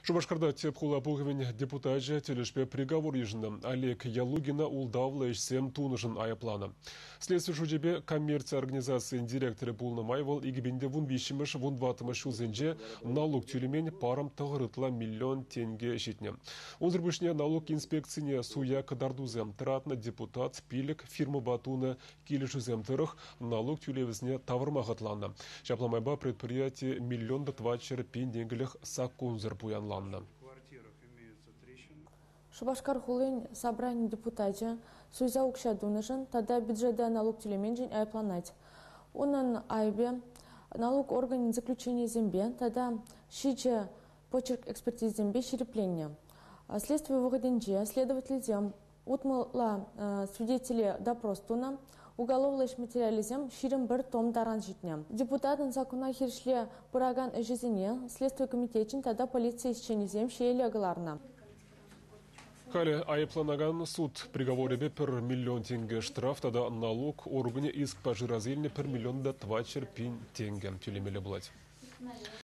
Шубашкарда тепхула пулгавин депутатжа телешпе приговор ежында. Олег Ялугина улдавла ишсем тунышын аяпланы. Следствие жудебе коммерция организации директоры пулнамайвал игибинде вун бишимыш вун ватымыш узенже налог тюлемень парам тағырытла миллион тенге жетне. Онзырбышне налог инспекцияне суя кадардузем тратна депутат пилік фирма батуны келешузем тырых налог тюлевізне тавырмағытланды. Жапламайба предприятие миллионды твачер пенденгілік саккунзыр пуянланды. Шубашкар хулын собрание депутатя суйза укшадунышын, тогда бюджета налог телеменжин айпланать. Унан айбе налог органин заключения зембе, тогда щиче почерк экспертиз зембе щирепление. Следствие выходенче, следователь зем, утмыла свидетели допрос туна, уголовлыш материализм ширим бір том даран житне. Депутатын закона хиршле пыраган эжизине, следствие комитетчин, тогда полиция исченезем шейле агаларна. Кали айыпланаган суд приговоребе пір миллион тенге штраф, тогда налог органе иск по жиразельне пір миллион да твачер пин тенге тюлемеле булать.